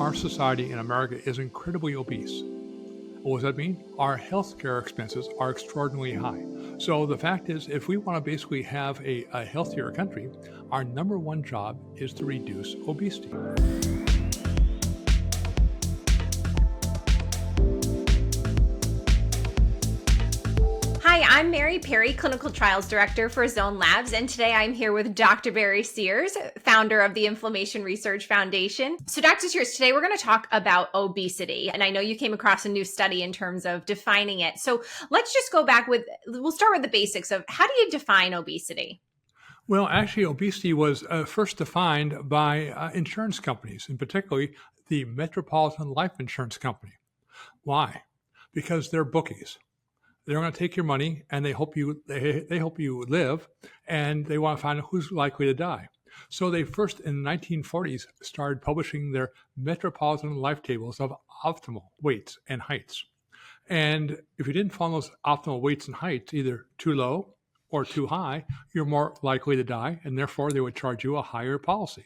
our society in America is incredibly obese. What does that mean? Our healthcare expenses are extraordinarily high. So the fact is, if we want to basically have a healthier country, our number one job is to reduce obesity. Hi, I'm Mary Perry, Clinical Trials Director for Zone Labs, and today I'm here with Dr. Barry Sears, founder of the Inflammation Research Foundation. So Dr. Sears, today we're going to talk about obesity, and I know you came across a new study in terms of defining it. So let's just go back we'll start with the basics of how do you define obesity? Well, actually, obesity was first defined by insurance companies, and particularly the Metropolitan Life Insurance Company. Why? Because they're bookies. They're going to take your money, and they hope you live, and they want to find out who's likely to die. So they first, in the 1940s, started publishing their Metropolitan Life Tables of optimal weights and heights. And if you didn't follow those optimal weights and heights, either too low or too high, you're more likely to die, and therefore they would charge you a higher policy.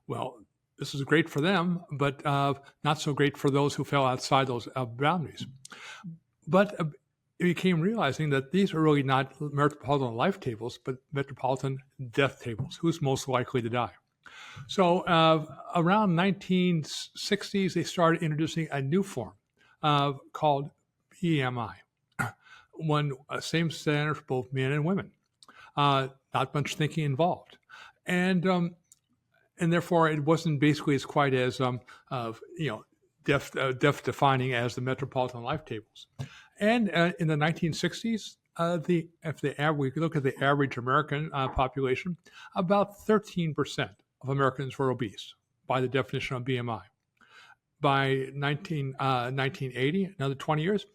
Well, this is great for them, but not so great for those who fell outside those boundaries. But it became realizing that these are really not metropolitan life tables, but metropolitan death tables. Who's most likely to die? So around 1960s, they started introducing a new form called BMI. Same standard for both men and women. Not much thinking involved. And therefore, it wasn't basically as quite as death defining as the metropolitan life tables. And in the 1960s, we look at the average American population, about 13% of Americans were obese by the definition of BMI. By 1980, another 20 years,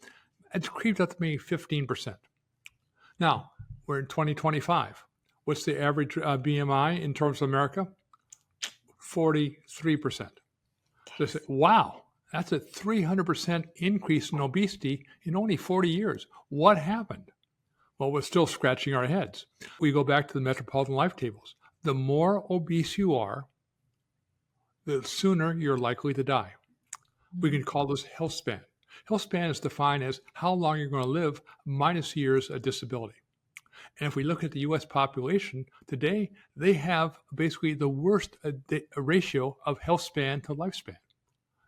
it's creeped up to maybe 15%. Now, we're in 2025. What's the average BMI in terms of America? 43%. So say, wow. That's a 300% increase in obesity in only 40 years. What happened? Well, we're still scratching our heads. We go back to the Metropolitan Life Tables. The more obese you are, the sooner you're likely to die. We can call this Healthspan. Healthspan is defined as how long you're going to live minus years of disability. And if we look at the U.S. population today, they have basically the worst ratio of healthspan to lifespan.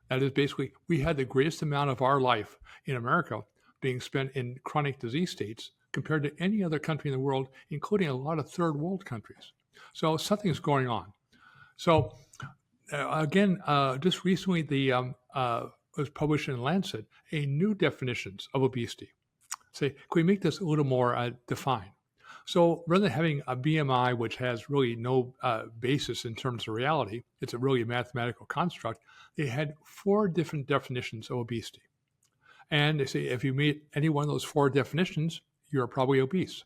That is basically, we had the greatest amount of our life in America being spent in chronic disease states compared to any other country in the world, including a lot of third world countries. So something's going on. So again, just recently, was published in Lancet a new definitions of obesity. Say, can we make this a little more defined? So rather than having a BMI, which has really no basis in terms of reality, it's a really mathematical construct, they had 4 different definitions of obesity. And they say if you meet any one of those 4 definitions, you're probably obese.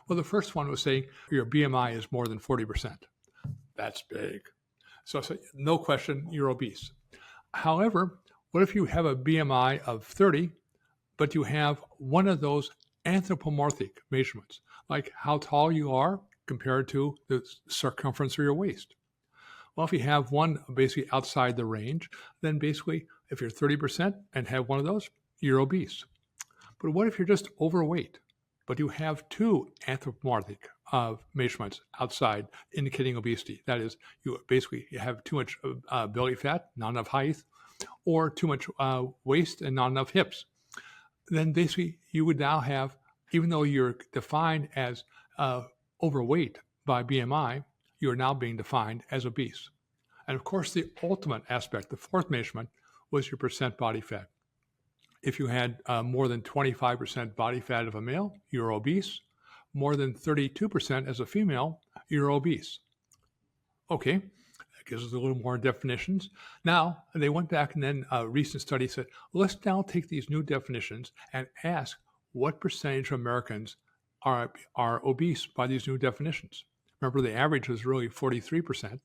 Well, the first one was saying your BMI is more than 40%. That's big. So no question, you're obese. However, what if you have a BMI of 30, but you have one of those anthropomorphic measurements, like how tall you are compared to the circumference of your waist? Well, if you have one basically outside the range, then basically if you're 30% and have one of those, you're obese. But what if you're just overweight, but you have 2 anthropomorphic measurements outside indicating obesity? That is, you have too much belly fat, not enough height, or too much waist and not enough hips. Then basically you would now have, even though you're defined as overweight by BMI, you are now being defined as obese. And of course, the ultimate aspect, the 4th measurement, was your percent body fat. If you had more than 25% body fat of a male, you're obese. More than 32% as a female, you're obese. Okay, that gives us a little more definitions. Now, they went back and then a recent study said, let's now take these new definitions and ask what percentage of Americans are obese by these new definitions. Remember, the average was really 43%,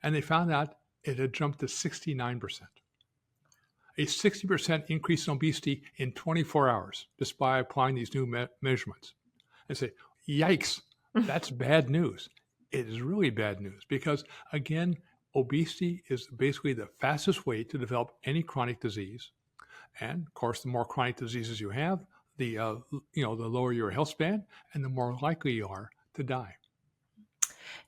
and they found out it had jumped to 69%. A 60% increase in obesity in 24 hours just by applying these new measurements. And say, yikes, that's bad news. It is really bad news because, again, obesity is basically the fastest way to develop any chronic disease. And of course, the more chronic diseases you have, the the lower your health span and the more likely you are to die.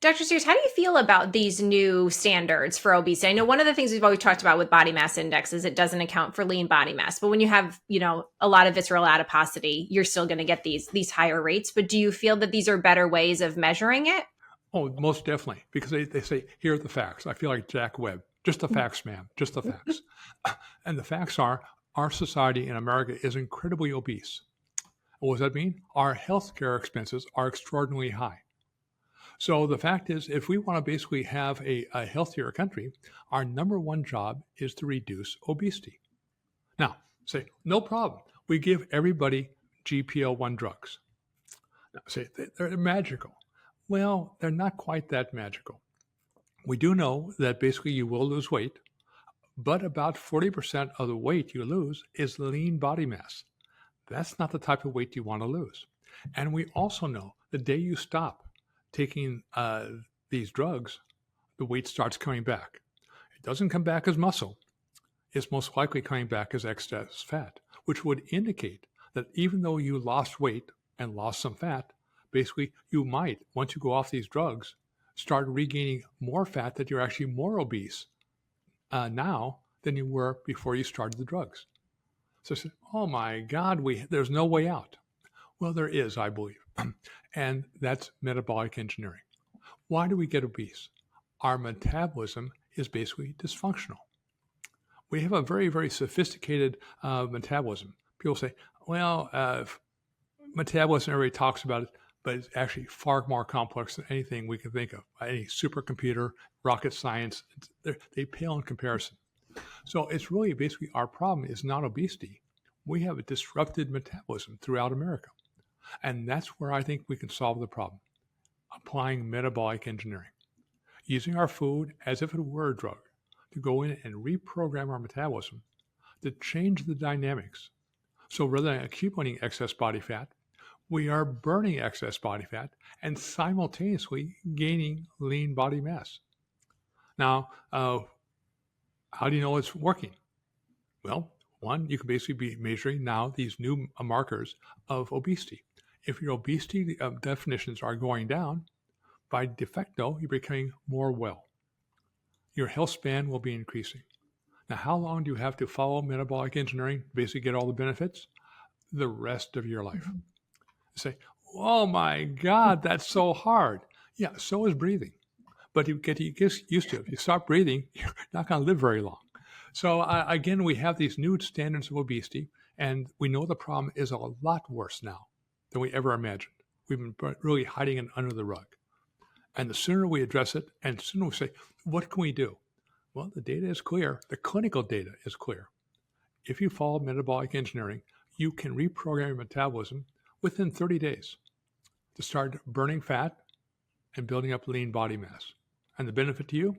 Dr. Sears, how do you feel about these new standards for obesity? I know one of the things we've always talked about with body mass index is it doesn't account for lean body mass. But when you have, a lot of visceral adiposity, you're still going to get these higher rates. But do you feel that these are better ways of measuring it? Oh, most definitely, because they say, here are the facts. I feel like Jack Webb. Just the facts, ma'am. Just the facts. And the facts are our society in America is incredibly obese. What does that mean? Our healthcare expenses are extraordinarily high. So the fact is, if we want to basically have a healthier country, our number one job is to reduce obesity. Now, say, no problem. We give everybody GLP-1 drugs. Now, say, they're magical. Well, they're not quite that magical. We do know that basically you will lose weight, but about 40% of the weight you lose is lean body mass. That's not the type of weight you want to lose. And we also know the day you stop taking these drugs, the weight starts coming back. It doesn't come back as muscle. It's most likely coming back as excess fat, which would indicate that even though you lost weight and lost some fat, basically you might, once you go off these drugs, start regaining more fat, that you're actually more obese now than you were before you started the drugs. So I said, oh my God, there's no way out. Well, there is, I believe. And that's metabolic engineering. Why do we get obese? Our metabolism is basically dysfunctional. We have a very, very sophisticated metabolism. People say, well, metabolism, everybody talks about it, but it's actually far more complex than anything we can think of. Any supercomputer, rocket science, they pale in comparison. So it's really basically our problem is not obesity. We have a disrupted metabolism throughout America. And that's where I think we can solve the problem. Applying metabolic engineering. Using our food as if it were a drug to go in and reprogram our metabolism to change the dynamics. So rather than accumulating excess body fat, we are burning excess body fat and simultaneously gaining lean body mass. Now, how do you know it's working? Well, one, you can basically be measuring now these new markers of obesity. If your obesity definitions are going down, by de facto, you're becoming more well. Your health span will be increasing. Now, how long do you have to follow metabolic engineering to basically get all the benefits? The rest of your life. Mm-hmm. Say, oh my God, that's so hard. Yeah, so is breathing. But you get used to it. If you stop breathing, you're not going to live very long. So again, we have these new standards of obesity, and we know the problem is a lot worse now than we ever imagined. We've been really hiding it under the rug. And the sooner we address it, and the sooner we say, what can we do? Well, the data is clear. The clinical data is clear. If you follow metabolic engineering, you can reprogram your metabolism within 30 days to start burning fat and building up lean body mass. And the benefit to you,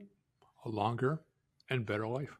a longer and better life.